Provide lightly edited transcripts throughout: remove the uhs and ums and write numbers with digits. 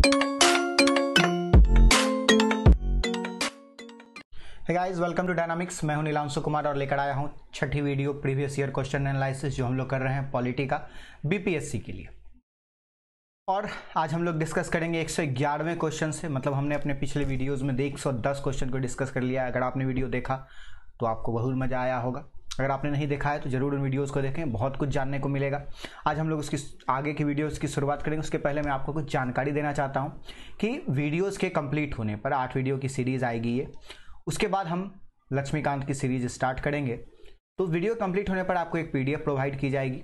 Hey guys, welcome to dynamics. मैं हूं नीलांशु कुमार और लेकर आया हूं छठी video previous year question analysis जो हम लोग कर रहे हैं पॉलिटी का बीपीएससी के लिए। और आज हम लोग डिस्कस करेंगे 111वें क्वेश्चन से। मतलब हमने अपने पिछले वीडियोस में 110 क्वेश्चन को डिस्कस कर लिया है। अगर आपने वीडियो देखा तो आपको बहुत मजा आया होगा। अगर आपने नहीं देखा है तो जरूर उन वीडियोस को देखें, बहुत कुछ जानने को मिलेगा। आज हम लोग उसकी आगे की वीडियोस की शुरुआत करेंगे। उसके पहले मैं आपको कुछ जानकारी देना चाहता हूं कि वीडियोस के कंप्लीट होने पर 8 वीडियो की सीरीज आएगी ये। उसके बाद हम लक्ष्मीकांत की सीरीज स्टार्ट करेंगे। तो वीडियो कंप्लीट होने पर आपको एक पीडीएफ प्रोवाइड की जाएगी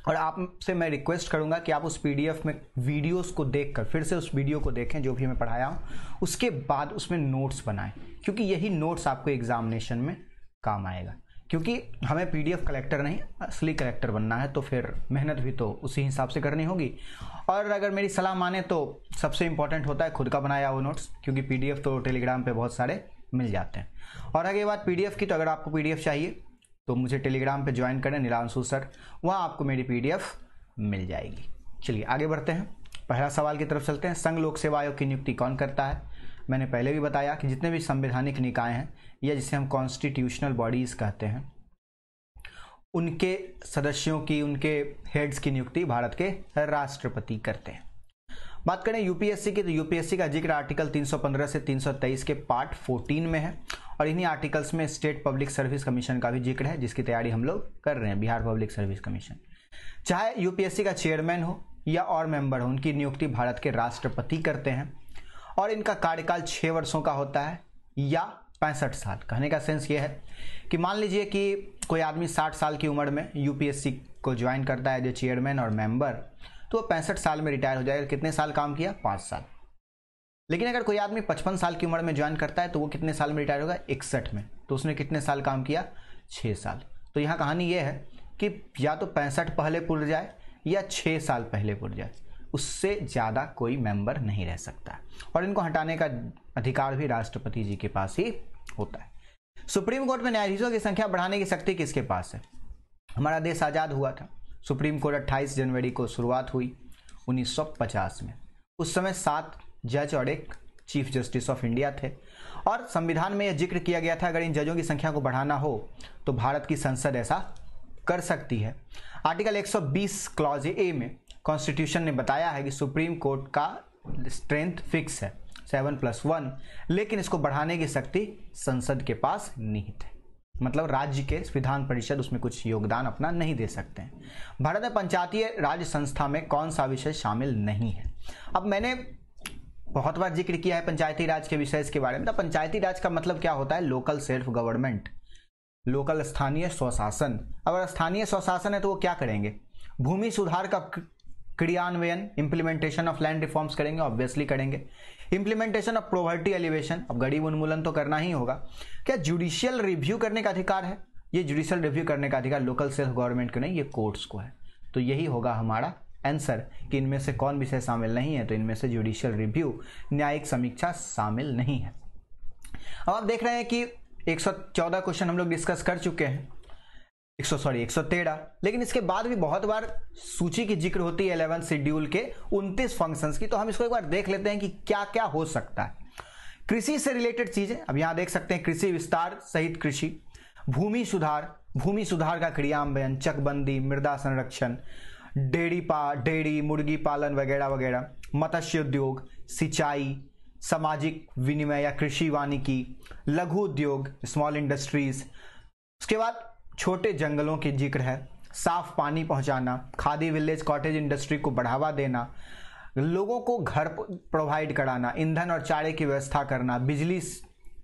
और आपसे मैं रिक्वेस्ट करूंगा कि आप उस पीडीएफ में वीडियोस को देखकर फिर से उस वीडियो को देखें जो भी मैं पढ़ाया हूं। उसके बाद उसमें नोट्स बनाएं, क्योंकि यही नोट्स आपको एग्जामिनेशन में काम आएगा। क्योंकि हमें पीडीएफ कलेक्टर नहीं, असली कलेक्टर बनना है, तो फिर मेहनत भी तो उसी हिसाब से करनी होगी। और अगर मेरी सलाह माने तो सबसे इंपॉर्टेंट होता है खुद का बनाया वो नोट्स, क्योंकि पीडीएफ तो टेलीग्राम पे बहुत सारे मिल जाते हैं। और आगे बात पीडीएफ की, तो अगर आपको पीडीएफ चाहिए तो मुझे टेलीग्राम पे ज्वाइन करें, नीलांशु सर, वहाँ आपको मेरी पीडीएफ मिल जाएगी। चलिए आगे बढ़ते हैं, पहला सवाल की तरफ चलते हैं। संघ लोक सेवा आयोग की नियुक्ति कौन करता है? मैंने पहले भी बताया कि जितने भी संवैधानिक निकाय हैं या जिसे हम कॉन्स्टिट्यूशनल बॉडीज कहते हैं, उनके सदस्यों की, उनके हेड्स की नियुक्ति भारत के राष्ट्रपति करते हैं। बात करें यूपीएससी की, तो यूपीएससी का जिक्र आर्टिकल 315 से 323 के पार्ट 14 में है और इन्हीं आर्टिकल्स में स्टेट पब्लिक सर्विस कमीशन का भी जिक्र है, जिसकी तैयारी हम लोग कर रहे हैं, बिहार पब्लिक सर्विस कमीशन। चाहे यूपीएससी का चेयरमैन हो या और मेंबर हो, उनकी नियुक्ति भारत के राष्ट्रपति करते हैं और इनका कार्यकाल 6 वर्षों का होता है या 65 साल। कहने का सेंस ये है कि मान लीजिए कि कोई आदमी 60 साल की उम्र में यूपीएससी को ज्वाइन करता है एज ए चेयरमैन और मेंबर, तो 65 साल में रिटायर हो जाएगा। कितने साल काम किया? 5 साल। लेकिन अगर कोई आदमी 55 साल की उम्र में ज्वाइन करता है तो वो कितने साल में रिटायर होगा? 61 में। तो उसने कितने साल काम किया? 6 साल। तो यहाँ कहानी ये है कि या तो 65 पहले पुर जाए या 6 साल पहले पुर जाए, उससे ज़्यादा कोई मेंबर नहीं रह सकता। और इनको हटाने का अधिकार भी राष्ट्रपति जी के पास ही होता है। सुप्रीम कोर्ट में न्यायाधीशों की संख्या बढ़ाने की शक्ति किसके पास है? हमारा देश आज़ाद हुआ था, सुप्रीम कोर्ट 28 जनवरी को शुरुआत हुई 1950 में। उस समय 7 जज और एक चीफ जस्टिस ऑफ इंडिया थे और संविधान में यह जिक्र किया गया था अगर इन जजों की संख्या को बढ़ाना हो तो भारत की संसद ऐसा कर सकती है। आर्टिकल 120 क्लॉज ए में कॉन्स्टिट्यूशन ने बताया है कि सुप्रीम कोर्ट का स्ट्रेंथ फिक्स है 7+1, लेकिन इसको बढ़ाने की शक्ति संसद के पास निहित है। मतलब राज्य के विधान परिषद उसमें कुछ योगदान अपना नहीं दे सकते हैं। भारत में पंचायती राज संस्था में कौन सा विषय शामिल नहीं है? अब मैंने बहुत बार जिक्र किया है पंचायती राज के विषय के बारे में। तो पंचायती राज का मतलब क्या होता है? लोकल सेल्फ गवर्नमेंट, लोकल स्थानीय स्वशासन। अगर स्थानीय स्वशासन है तो वो क्या करेंगे? भूमि सुधार का क्रियान्वयन, इंप्लीमेंटेशन ऑफ लैंड रिफॉर्म्स करेंगे, ऑब्वियसली करेंगे। इंप्लीमेंटेशन ऑफ पॉवर्टी एलिवेशन, अब गरीब उन्मूलन तो करना ही होगा। क्या जुडिशियल रिव्यू करने का अधिकार है? ये जुडिशियल रिव्यू करने का अधिकार लोकल सेल्फ गवर्नमेंट को नहीं, ये कोर्ट्स को है। तो यही होगा हमारा आंसर कि इनमें से कौन विषय शामिल नहीं है। तो इनमें से जुडिशियल रिव्यू, न्यायिक समीक्षा शामिल नहीं है। अब आप देख रहे हैं कि 114 क्वेश्चन हम लोग डिस्कस कर चुके हैं, 113। लेकिन इसके बाद भी बहुत बार सूची की जिक्र होती है 11 शेड्यूल के 29 फंक्शंस की। तो हम इसको एक बार देख लेते हैं कि क्या क्या हो सकता है। कृषि से रिलेटेड चीजें, अब यहां देख सकते हैं कृषि विस्तार सहित कृषि, भूमि सुधार का क्रियान्वयन, चकबंदी, मृदा संरक्षण, डेयरी मुर्गी पालन वगैरह वगैरह, मत्स्य उद्योग, सिंचाई, सामाजिक विनिमय या कृषि वानिकी, लघु उद्योग, स्मॉल इंडस्ट्रीज। उसके बाद छोटे जंगलों की जिक्र है, साफ पानी पहुंचाना, खादी विलेज कॉटेज इंडस्ट्री को बढ़ावा देना, लोगों को घर प्रोवाइड कराना, ईंधन और चारे की व्यवस्था करना, बिजली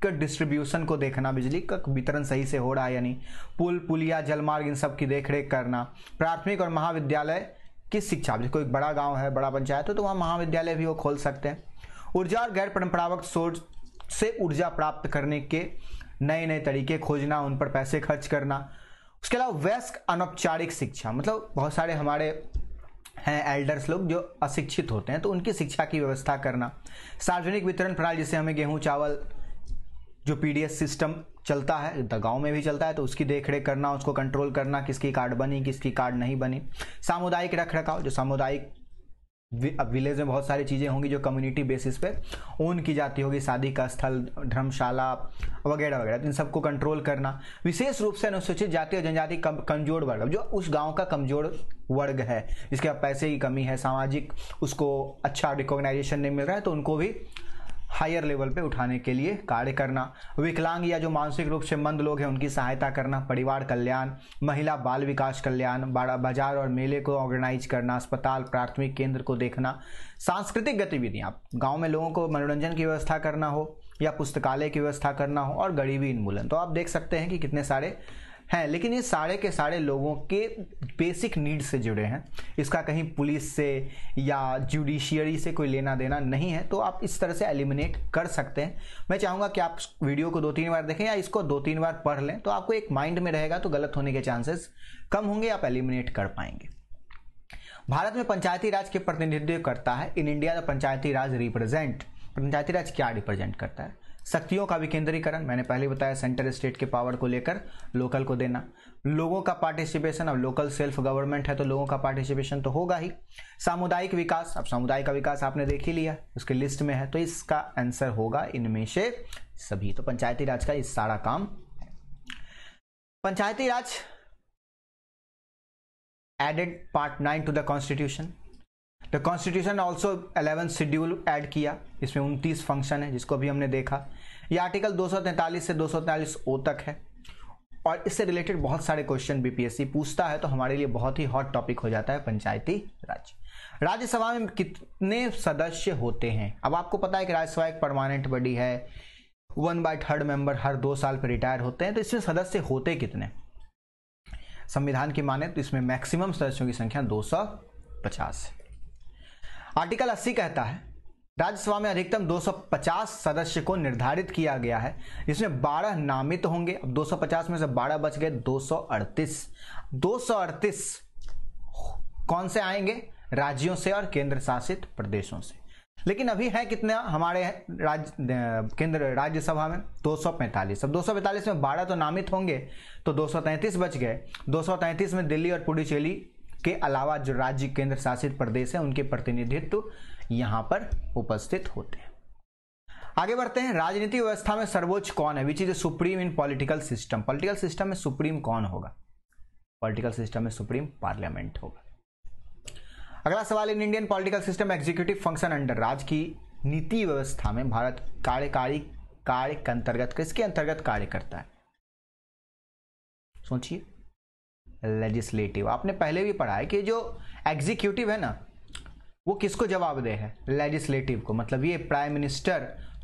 का डिस्ट्रीब्यूशन को देखना, बिजली का वितरण सही से हो रहा है या नहीं, पुल पुलिया जलमार्ग इन सब की देखरेख करना, प्राथमिक और महाविद्यालय की शिक्षा। जैसे कोई बड़ा गांव है, बड़ा पंचायत है तो वहाँ महाविद्यालय भी वो खोल सकते हैं। ऊर्जा और गैर परंपरागत सोर्स से ऊर्जा प्राप्त करने के नए नए तरीके खोजना, उन पर पैसे खर्च करना। उसके अलावा वयस्क अनौपचारिक शिक्षा, मतलब बहुत सारे हमारे हैं एल्डर्स लोग जो अशिक्षित होते हैं, तो उनकी शिक्षा की व्यवस्था करना। सार्वजनिक वितरण प्रणाली, जिससे हमें गेहूं चावल जो पीडीएस सिस्टम चलता है, गांव में भी चलता है, तो उसकी देखरेख करना, उसको कंट्रोल करना, किसकी कार्ड बनी किसकी कार्ड नहीं बनी। सामुदायिक रख रखाव, जो सामुदायिक अब विलेज में बहुत सारी चीज़ें होंगी जो कम्युनिटी बेसिस पे ओन की जाती होगी, शादी का स्थल, धर्मशाला वगैरह वगैरह, इन सबको कंट्रोल करना। विशेष रूप से अनुसूचित जाति और जनजाति कमजोर वर्ग, जो उस गांव का कमजोर वर्ग है, जिसके अब पैसे की कमी है, सामाजिक उसको अच्छा रिकॉग्नाइजेशन नहीं मिल रहा है, तो उनको भी हायर लेवल पे उठाने के लिए कार्य करना। विकलांग या जो मानसिक रूप से मंद लोग हैं उनकी सहायता करना, परिवार कल्याण, महिला बाल विकास कल्याण, बाजार और मेले को ऑर्गेनाइज करना, अस्पताल प्राथमिक केंद्र को देखना, सांस्कृतिक गतिविधियां, गांव में लोगों को मनोरंजन की व्यवस्था करना हो या पुस्तकालय की व्यवस्था करना हो, और गरीबी उन्मूलन। तो आप देख सकते हैं कि कितने सारे हैं, लेकिन ये सारे के सारे लोगों के बेसिक नीड से जुड़े हैं, इसका कहीं पुलिस से या जुडिशियरी से कोई लेना देना नहीं है। तो आप इस तरह से एलिमिनेट कर सकते हैं। मैं चाहूँगा कि आप वीडियो को 2-3 बार देखें या इसको 2-3 बार पढ़ लें, तो आपको एक माइंड में रहेगा, तो गलत होने के चांसेस कम होंगे, आप एलिमिनेट कर पाएंगे। भारत में पंचायती राज के प्रतिनिधित्व करता है। In India the panchayati raj represent, panchayati raj क्या रिप्रेजेंट करता है? शक्तियों का विकेंद्रीकरण, मैंने पहले बताया, सेंटर स्टेट के पावर को लेकर लोकल को देना। लोगों का पार्टिसिपेशन, अब लोकल सेल्फ गवर्नमेंट है तो लोगों का पार्टिसिपेशन तो होगा ही। सामुदायिक विकास, अब सामुदायिक का विकास आपने देख ही लिया, उसके लिस्ट में है, तो इसका आंसर होगा इनमें से सभी। तो पंचायती राज का इस सारा काम है। Panchayati raj added part 9 to the constitution. The constitution also 11 schedule add किया, इसमें 29 फंक्शन है जिसको भी हमने देखा। यह आर्टिकल 243 से 243 ओ तक है, और इससे रिलेटेड बहुत सारे क्वेश्चन बीपीएससी पूछता है, तो हमारे लिए बहुत ही हॉट टॉपिक हो जाता है पंचायती राज। राज्यसभा में कितने सदस्य होते हैं? अब आपको पता है कि राज्यसभा एक परमानेंट बॉडी है, 1/3 मेंबर हर 2 साल पर रिटायर होते हैं, तो इसमें सदस्य होते कितने? संविधान की माने तो इसमें मैक्सिमम सदस्यों की संख्या 250 है। आर्टिकल 80 कहता है राज्यसभा में अधिकतम 250 सदस्य को निर्धारित किया गया है, जिसमें 12 नामित होंगे। अब 250 में से 12 बच गए, 238 कौन से आएंगे? राज्यों से और केंद्र शासित प्रदेशों से। लेकिन अभी है कितना हमारे केंद्र राज्यसभा में? 245। अब 245 में 12 तो नामित होंगे, तो 233 बच गए। 233 में दिल्ली और पुडुचेरी के अलावा जो राज्य केंद्र शासित प्रदेश है उनके प्रतिनिधित्व यहां पर उपस्थित होते हैं। आगे बढ़ते हैं। राजनीतिक व्यवस्था में सर्वोच्च कौन है? Which is supreme in political system. Political system में सुप्रीम कौन होगा? पॉलिटिकल सिस्टम में सुप्रीम पार्लियामेंट होगा। अगला सवाल, in Indian political system executive function under. राज्य की नीति व्यवस्था में भारत कार्यकारी कार्य के अंतर्गत किसके अंतर्गत कार्य करता है? सोचिए। लेजिस्लेटिव। आपने पहले भी पढ़ा है कि जो एग्जीक्यूटिव है ना, वो किसको जवाबदेह है? लेजिस्लेटिव को। मतलब ये प्राइम मिनिस्टर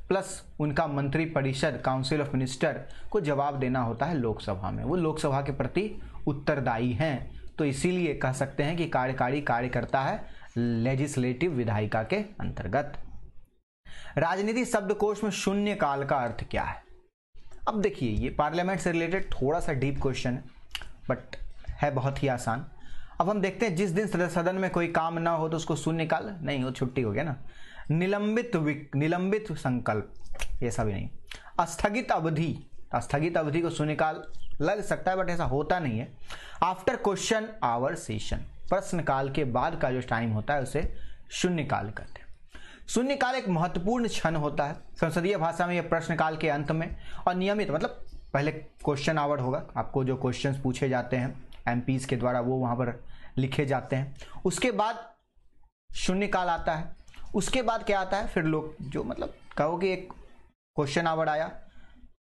प्लस उनका मंत्री परिषद, काउंसिल ऑफ मिनिस्टर को जवाब देना होता है लोकसभा में। वो लोकसभा के प्रति उत्तरदायी हैं, तो इसीलिए कह सकते हैं कि कार्यकारी कार्य करता है लेजिस्लेटिव विधायिका के अंतर्गत। राजनीति शब्दकोश में शून्य काल का अर्थ क्या है? अब देखिए, ये पार्लियामेंट से रिलेटेड थोड़ा सा डीप क्वेश्चन है, बट है बहुत ही आसान। अब हम देखते हैं, जिस दिन सदन में कोई काम ना हो तो उसको शून्य काल नहीं हो, छुट्टी हो गया ना। निलंबित संकल्प, ऐसा भी नहीं। स्थगित अवधि को शून्य काल लग सकता है, बट ऐसा होता नहीं है। आफ्टर क्वेश्चन आवर सेशन, प्रश्न काल के बाद का जो टाइम होता है उसे शून्य काल कहते हैं। शून्य काल एक महत्वपूर्ण क्षण होता है संसदीय भाषा में। यह प्रश्न काल के अंत में और नियमित, मतलब पहले क्वेश्चन आवर होगा, आपको जो क्वेश्चंस पूछे जाते हैं एमपीज के द्वारा वो वहां पर लिखे जाते हैं। उसके बाद शून्य काल आता है। उसके बाद क्या आता है? फिर लोग जो मतलब कहो कि एक क्वेश्चन आवर आया,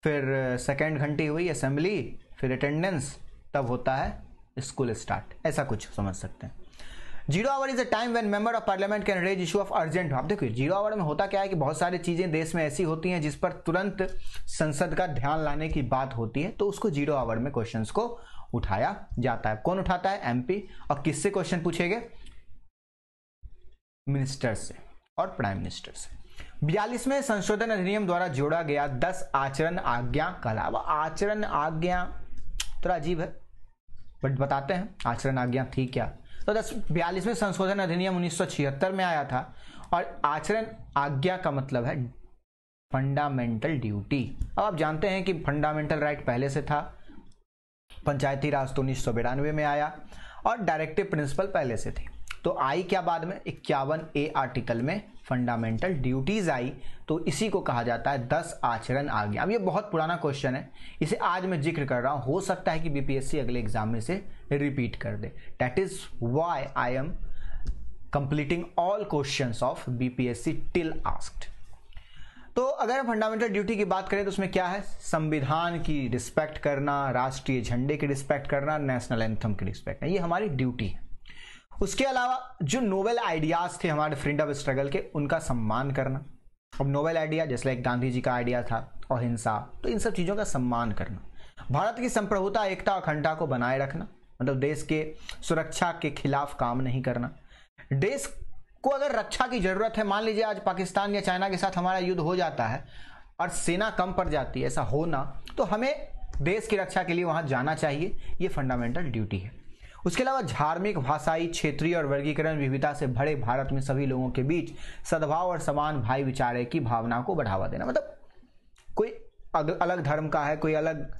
फिर सेकंड घंटी हुई असेंबली, फिर अटेंडेंस, तब होता है स्कूल स्टार्ट, ऐसा कुछ समझ सकते हैं। Zero hour is a time when member of parliament can raise issue of urgent. आप देखिए, जीरो आवर में होता क्या है कि बहुत सारी चीजें देश में ऐसी होती हैं जिस पर तुरंत संसद का ध्यान लाने की बात होती है, तो उसको जीरो आवर में क्वेश्चंस को उठाया जाता है। कौन उठाता है? एमपी। और किससे क्वेश्चन पूछेंगे? मिनिस्टर से और प्राइम मिनिस्टर से। 42वें संशोधन अधिनियम द्वारा जोड़ा गया 10 आचरण आज्ञा कहलावा। आचरण आज्ञा थोड़ा अजीब है, बट बताते हैं आचरण आज्ञा थी क्या। तो 42वें संशोधन अधिनियम 1976 में आया था, और आचरण आज्ञा का मतलब है फंडामेंटल ड्यूटी। अब आप जानते हैं कि फंडामेंटल राइट पहले से था, पंचायती राज तो 1992 में आया, और डायरेक्टिव प्रिंसिपल पहले से थी। तो आई क्या बाद में 51A आर्टिकल में फंडामेंटल ड्यूटीज आई, तो इसी को कहा जाता है 10 आचरण आ गया। अब ये बहुत पुराना क्वेश्चन है, इसे आज मैं जिक्र कर रहा हूं, हो सकता है कि बीपीएससी अगले एग्जाम में से रिपीट कर दे। That is why I am completing all questions of BPSC till asked. तो अगर फंडामेंटल ड्यूटी की बात करें तो उसमें क्या है, संविधान की रिस्पेक्ट करना, राष्ट्रीय झंडे की रिस्पेक्ट करना, नेशनल एंथम की रिस्पेक्ट करना, ये हमारी ड्यूटी है। उसके अलावा जो नोबेल आइडियाज थे हमारे फ्रीडम स्ट्रगल के, उनका सम्मान करना। अब नोबेल आइडिया जैसे लाइक गांधी जी का आइडिया था अहिंसा, तो इन सब चीजों का सम्मान करना। भारत की संप्रभुता, एकता और अखंडता को बनाए रखना, मतलब देश के सुरक्षा के खिलाफ काम नहीं करना। देश को अगर रक्षा की जरूरत है, मान लीजिए आज पाकिस्तान या चाइना के साथ हमारा युद्ध हो जाता है और सेना कम पड़ जाती है, ऐसा होना, तो हमें देश की रक्षा के लिए वहां जाना चाहिए, ये फंडामेंटल ड्यूटी है। उसके अलावा धार्मिक, भाषाई, क्षेत्रीय और वर्गीकरण विविधता से भरे भारत में सभी लोगों के बीच सद्भाव और समान भाईचारे की भावना को बढ़ावा देना। मतलब कोई अलग धर्म का है, कोई अलग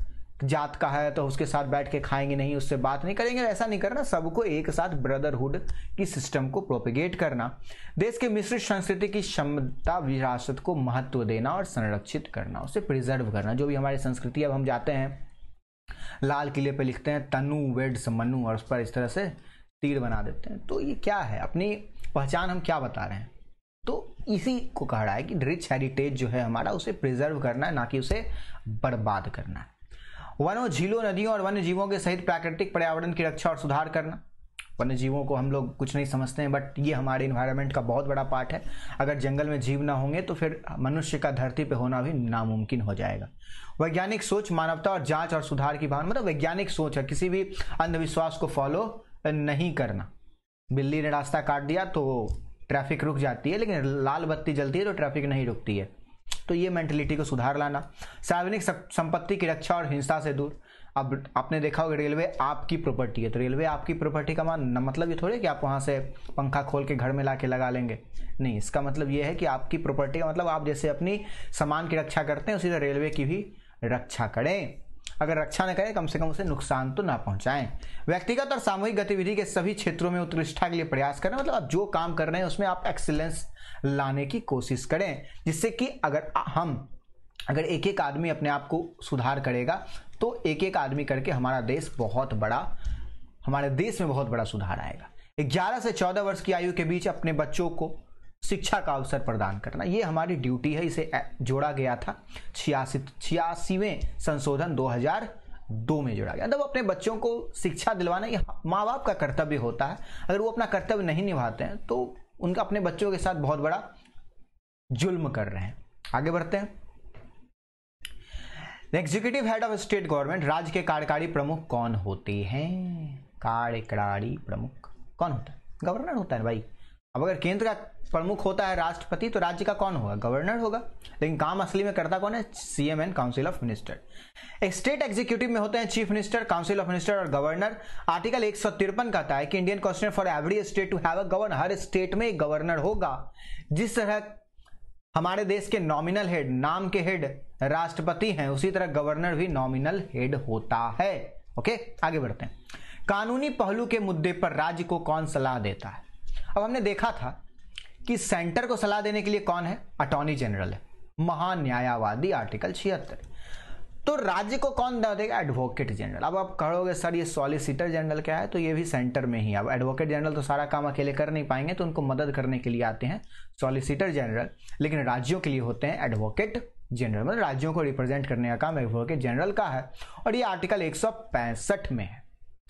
जात का है तो उसके साथ बैठ के खाएंगे नहीं, उससे बात नहीं करेंगे, ऐसा नहीं करना। सबको एक साथ ब्रदरहुड की सिस्टम को प्रोपेगेट करना। देश के मिश्रित संस्कृति की क्षमता, विरासत को महत्व देना और संरक्षित करना, उसे प्रिजर्व करना। जो भी हमारी संस्कृति, अब हम जाते हैं लाल किले पे लिखते हैं तनु वेड्स मनु और उस पर इस तरह से तीर बना देते हैं, तो ये क्या है, अपनी पहचान हम क्या बता रहे हैं। तो इसी को कहा रहा है कि रिच हेरिटेज जो है हमारा, उसे प्रिजर्व करना है, ना कि उसे बर्बाद करना है। वनों, झीलों, नदियों और वन्य जीवों के सहित प्राकृतिक पर्यावरण की रक्षा और सुधार करना। वन्य जीवों को हम लोग कुछ नहीं समझते हैं, बट ये हमारे इन्वायरमेंट का बहुत बड़ा पार्ट है। अगर जंगल में जीव ना होंगे तो फिर मनुष्य का धरती पे होना भी नामुमकिन हो जाएगा। वैज्ञानिक सोच, मानवता और जांच और सुधार की भावना, मतलब वैज्ञानिक सोच है, किसी भी अंधविश्वास को फॉलो नहीं करना। बिल्ली ने रास्ता काट दिया तो ट्रैफिक रुक जाती है, लेकिन लाल बत्ती जलती है तो ट्रैफिक नहीं रुकती है, तो ये मेंटलिटी को सुधार लाना। सार्वजनिक संपत्ति की रक्षा और हिंसा से दूर। अब आपने देखा होगा रेलवे आपकी प्रॉपर्टी है, तो रेलवे आपकी प्रॉपर्टी का मतलब ये थोड़ी कि आप वहां से पंखा खोल के घर में लाके लगा लेंगे, नहीं। इसका मतलब ये है कि आपकी प्रॉपर्टी का मतलब आप जैसे अपनी सामान की रक्षा करते हैं उसी तरह रेलवे की भी रक्षा करें। अगर रक्षा न करें, कम से कम उसे नुकसान तो ना पहुंचाएं। व्यक्तिगत और सामूहिक गतिविधि के सभी क्षेत्रों में उत्कृष्टता के लिए प्रयास करें, मतलब आप जो काम कर रहे हैं उसमें आप एक्सीलेंस लाने की कोशिश करें, जिससे कि अगर एक एक आदमी अपने आप को सुधार करेगा तो एक एक आदमी करके हमारे देश में बहुत बड़ा सुधार आएगा। 11 से 14 वर्ष की आयु के बीच अपने बच्चों को शिक्षा का अवसर प्रदान करना, ये हमारी ड्यूटी है। इसे जोड़ा गया था 86वें संशोधन 2002 में जोड़ा गया। मतलब अपने बच्चों को शिक्षा दिलवाना ये माँ बाप का कर्तव्य होता है। अगर वो अपना कर्तव्य नहीं निभाते हैं तो उनका अपने बच्चों के साथ बहुत बड़ा जुल्म कर रहे हैं। आगे बढ़ते हैं। Executive head of state government, राज्य के कार्यकारी प्रमुख कौन होते हैं? कार्यकारी प्रमुख कौन होता है? गवर्नर होता है भाई। अब अगर केंद्र का प्रमुख होता है राष्ट्रपति, तो राज्य का कौन होगा? गवर्नर होगा। लेकिन काम असली में करता कौन है? CM and council of minister. State executive में होते हैं chief minister, council of minister और गवर्नर। आर्टिकल 153 कहता है कि Indian constitution for every state to have a governor, हर स्टेट में एक गवर्नर होगा। जिस तरह हमारे देश के नॉमिनल हेड, नाम के हेड राष्ट्रपति हैं, उसी तरह गवर्नर भी नॉमिनल हेड होता है। ओके, आगे बढ़ते हैं। कानूनी पहलू के मुद्दे पर राज्य को कौन सलाह देता है? अब हमने देखा था कि सेंटर को सलाह देने के लिए कौन है? अटॉर्नी जनरल है, महान्यायवादी, आर्टिकल 76। तो राज्य को कौन देगा? Advocate general. अब आप कहोगे सर ये सॉलिसिटर जनरल क्या है? तो ये भी सेंटर में ही। अब एडवोकेट जनरल तो सारा काम अकेले कर नहीं पाएंगे, तो उनको मदद करने के लिए आते हैं सॉलिसिटर जनरल। लेकिन राज्यों के लिए होते हैं एडवोकेट जनरल, मतलब राज्यों को रिप्रेजेंट करने का काम एडवोकेट जनरल का है। और ये आर्टिकल 165 में है।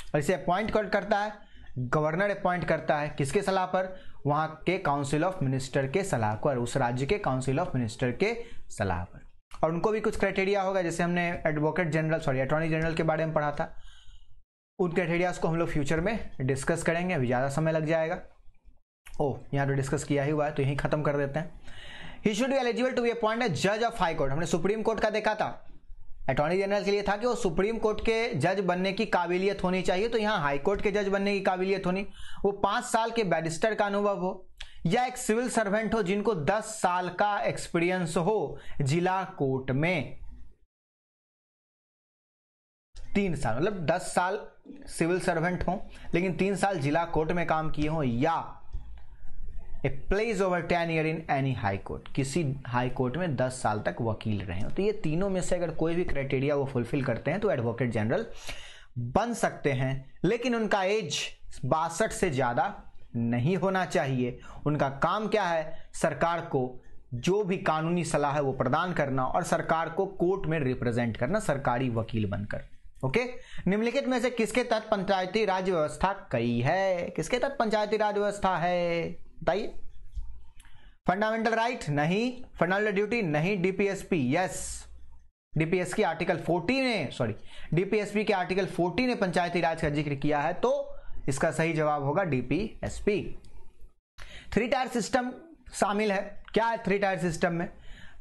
और इसे अपॉइंट करता है गवर्नर, अपॉइंट करता है किसके सलाह पर? वहां के काउंसिल ऑफ मिनिस्टर के सलाह पर, उस राज्य के काउंसिल ऑफ मिनिस्टर के सलाह पर। और उनको भी कुछ क्राइटेरिया होगा, जैसे हमने अटॉर्नी जनरल के बारे में पढ़ा था। उन क्राइटेरियाज को हम लोग फ्यूचर में डिस्कस करेंगे, अभी ज्यादा समय लग जाएगा। यहाँ तो डिस्कस किया ही हुआ है, तो यहीं खत्म कर देते हैं। He should be eligible to be appointed जज ऑफ हाई कोर्ट। हमने सुप्रीम कोर्ट का देखा था, अटॉर्नी जनरल के लिए था कि वो सुप्रीम कोर्ट के जज बनने की काबिलियत होनी चाहिए, तो यहाँ हाई कोर्ट के जज बनने की काबिलियत होनी। वो 5 साल के बैरिस्टर का अनुभव हो, या एक सिविल सर्वेंट हो जिनको 10 साल का एक्सपीरियंस हो जिला कोर्ट में। 3 साल मतलब 10 साल सिविल सर्वेंट हों लेकिन 3 साल जिला कोर्ट में काम किए हों, या a place over 10 year in any high court, किसी हाई कोर्ट में 10 साल तक वकील रहे हो। तो ये तीनों में से अगर कोई भी क्राइटेरिया वो फुलफिल करते हैं तो एडवोकेट जनरल बन सकते हैं, लेकिन उनका एज 62 से ज्यादा नहीं होना चाहिए। उनका काम क्या है? सरकार को जो भी कानूनी सलाह है वो प्रदान करना और सरकार को कोर्ट में रिप्रेजेंट करना, सरकारी वकील बनकर। ओके, निम्नलिखित में से किसके तहत पंचायती राज व्यवस्था कई है? किसके तहत पंचायती राज व्यवस्था है बताइए? फंडामेंटल राइट नहीं, फंडामेंटल ड्यूटी नहीं, डीपीएसपी यस। डीपीएस की आर्टिकल 40 ने डीपीएसपी के आर्टिकल 40 ने पंचायती राज का जिक्र किया है, तो इसका सही जवाब होगा डीपीएसपी। 3 टायर सिस्टम शामिल है। क्या है 3 टायर सिस्टम में?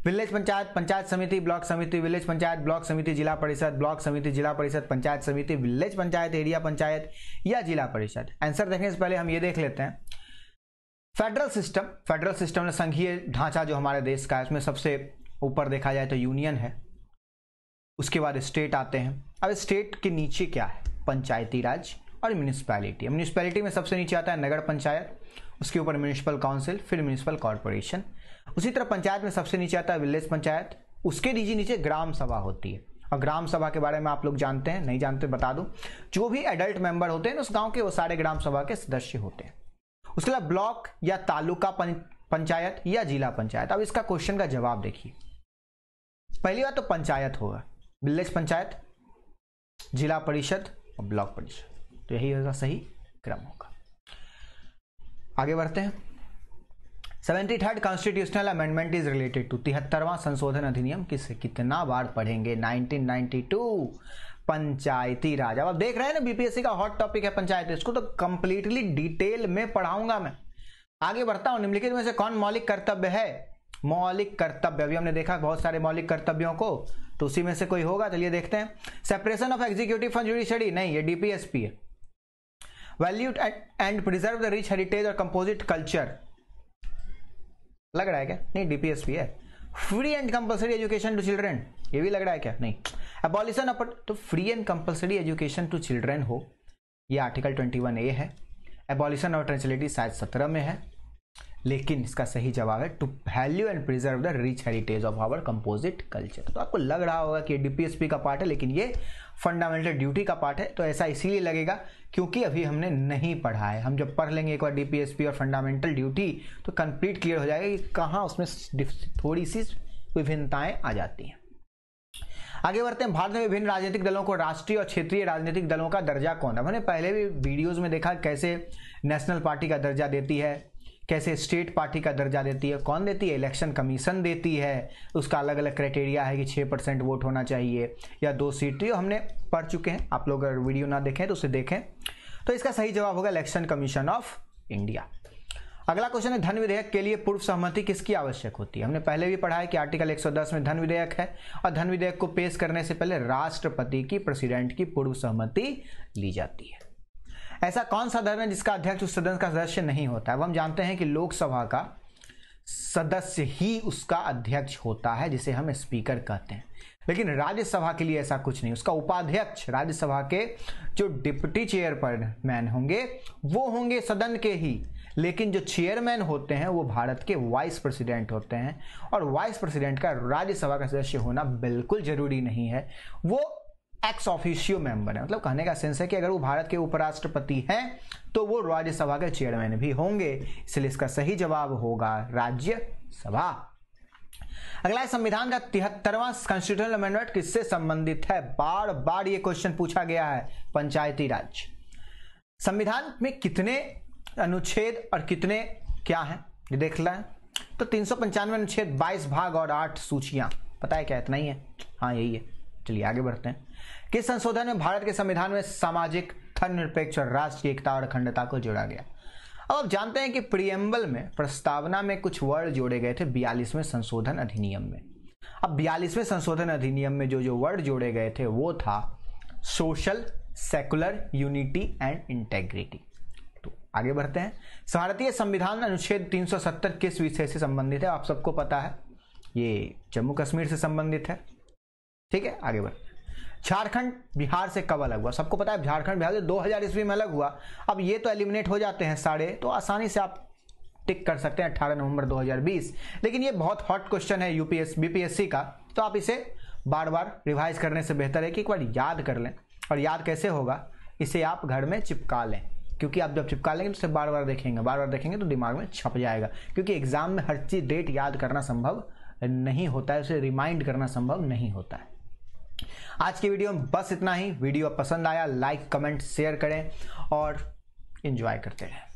विलेज पंचायत, पंचायत समिति, ब्लॉक समिति, विलेज पंचायत, ब्लॉक समिति, जिला परिषद, ब्लॉक समिति, जिला परिषद, पंचायत समिति, विलेज पंचायत, एरिया पंचायत या जिला परिषद। आंसर देखने से पहले हम ये देख लेते हैं फेडरल सिस्टम। फेडरल सिस्टम में संघीय ढांचा जो हमारे देश का है उसमें सबसे ऊपर देखा जाए तो यूनियन है, उसके बाद स्टेट आते हैं। अब स्टेट के नीचे क्या है? पंचायती राज और म्यूनिसिपैलिटी। म्यूनिसिपैलिटी में सबसे नीचे आता है नगर पंचायत, उसके ऊपर म्यूनिसिपल काउंसिल, फिर म्यूनिसिपल कॉर्पोरेशन। उसी तरह पंचायत में सबसे नीचे आता है विलेज पंचायत, उसके नीचे ग्राम सभा होती है। और ग्राम सभा के बारे में आप लोग जानते हैं, नहीं जानते बता दूं, जो भी एडल्ट मेंबर होते हैं उस गांव के वो सारे ग्राम सभा के सदस्य होते हैं। उसके बाद ब्लॉक या तालुका पंचायत या जिला पंचायत। अब इसका क्वेश्चन का जवाब देखिए। पहली बात तो पंचायत होगा, विलेज पंचायत, जिला परिषद और ब्लॉक परिषद, तो यही होगा सही क्रम होगा। आगे बढ़ते हैं। 73rd constitutional amendment is related to 73वां संशोधन अधिनियम किसे कितना बार पढ़ेंगे? 1992 पंचायती राज। अब आप देख रहे हैं ना बीपीएससी का हॉट टॉपिक है पंचायत, इसको तो कंप्लीटली डिटेल में पढ़ाऊंगा मैं। आगे बढ़ता हूं। निम्नलिखित में से कौन मौलिक कर्तव्य है? मौलिक कर्तव्य, अभी हमने देखा बहुत सारे मौलिक कर्तव्यों को, तो उसी में से कोई होगा। चलिए देखते हैं। Separation of executive from judiciary, नहीं, ये डीपीएसपी है। Value and preserve the rich heritage और कंपोजिट कल्चर, लग रहा है क्या? नहीं, डीपीएसपी है। Free and compulsory education to children, ये भी लग रहा है क्या? नहीं। एबॉलिशन ऑफ, तो free and compulsory education to children हो, ये आर्टिकल 21A है। एबॉलिशन ऑफ ट्रेंचलिटी शायद 17 में है, लेकिन इसका सही जवाब है to value and preserve the rich heritage of our composite culture. तो आपको लग रहा होगा कि ये डीपीएसपी का पार्ट है, लेकिन ये फंडामेंटल ड्यूटी का पार्ट है। तो ऐसा इसीलिए लगेगा क्योंकि अभी हमने नहीं पढ़ा है। हम जब पढ़ लेंगे एक बार डीपीएसपी और फंडामेंटल ड्यूटी तो कंप्लीट क्लियर हो जाएगा कि कहाँ उसमें थोड़ी सी विभिन्नताएं आ जाती हैं। आगे बढ़ते हैं। भारत में विभिन्न राजनीतिक दलों को राष्ट्रीय और क्षेत्रीय राजनीतिक दलों का दर्जा कौन है? हमने पहले भी वीडियोस में देखा कैसे नेशनल पार्टी का दर्जा देती है, कैसे स्टेट पार्टी का दर्जा देती है। कौन देती है? इलेक्शन कमीशन देती है। उसका अलग अलग क्राइटेरिया है कि 6% वोट होना चाहिए या 2 सीट, तो हमने पढ़ चुके हैं। आप लोग अगर वीडियो ना देखें तो उसे देखें। तो इसका सही जवाब होगा इलेक्शन कमीशन ऑफ इंडिया। अगला क्वेश्चन है, धन विधेयक के लिए पूर्व सहमति किसकी आवश्यक होती है? हमने पहले भी पढ़ा है कि आर्टिकल 110 में धन विधेयक है और धन विधेयक को पेश करने से पहले राष्ट्रपति की, प्रेसिडेंट की पूर्व सहमति ली जाती है। ऐसा कौन सा सदन है जिसका अध्यक्ष उस सदन का सदस्य नहीं होता है? अब हम जानते हैं कि लोकसभा का सदस्य ही उसका अध्यक्ष होता है, जिसे हम स्पीकर कहते हैं। लेकिन राज्यसभा के लिए ऐसा कुछ नहीं, उसका उपाध्यक्ष, राज्यसभा के जो डिप्टी चेयरमैन होंगे वो होंगे सदन के ही, लेकिन जो चेयरमैन होते हैं वो भारत के वाइस प्रेसिडेंट होते हैं। और वाइस प्रेसिडेंट का राज्यसभा का सदस्य होना बिल्कुल जरूरी नहीं है, वो एक्स ऑफिशियो मेंबर है। मतलब कहने का सेंस है कि अगर वो भारत के उपराष्ट्रपति हैं तो वो राज्यसभा के चेयरमैन भी होंगे, इसलिए इसका सही जवाब होगा राज्यसभा। अगला है, संविधान का 73वां कॉन्स्टिट्यूशनल अमेंडमेंट किससे संबंधित है? बार बार ये क्वेश्चन पूछा गया है। पंचायती राज। संविधान में कितने अनुच्छेद और कितने क्या है ये देख लें। तो 395 अनुच्छेद, 22 भाग और 8 सूचियां। पता है क्या? इतना ही है? हाँ, यही है। चलिए आगे बढ़ते हैं। किस संशोधन में भारत के संविधान में सामाजिक, धर्मनिरपेक्ष और राष्ट्रीय एकता और अखंडता को जोड़ा गया? अब आप जानते हैं कि प्रीएम्बल में, प्रस्तावना में कुछ वर्ड जोड़े गए थे 42वें संशोधन अधिनियम में। अब 42वें संशोधन अधिनियम में जो वर्ड जोड़े गए थे वो था social, secular, unity and integrity. तो आगे बढ़ते हैं। भारतीय संविधान अनुच्छेद 370 किस विषय से संबंधित है? आप सबको पता है, ये जम्मू कश्मीर से संबंधित है। ठीक है, आगे बढ़ते हैं। झारखंड बिहार से कब अलग हुआ? सबको पता है झारखंड बिहार से 2000 ईस्वी में अलग हुआ। अब ये तो एलिमिनेट हो जाते हैं सारे, तो आसानी से आप टिक कर सकते हैं 18 नवंबर 2020। लेकिन ये बहुत हॉट क्वेश्चन है बीपीएससी का, तो आप इसे बार बार रिवाइज करने से बेहतर है कि एक बार याद कर लें। और याद कैसे होगा, इसे आप घर में चिपका लें, क्योंकि आप जब चिपका लेंगे तो उसे बार बार देखेंगे तो दिमाग में छप जाएगा। क्योंकि एग्जाम में हर चीज डेट याद करना संभव नहीं होता है, उसे रिमाइंड करना संभव नहीं होता है। आज की वीडियो में बस इतना ही। वीडियो पसंद आया लाइक कमेंट शेयर करें और एंजॉय करते रहें।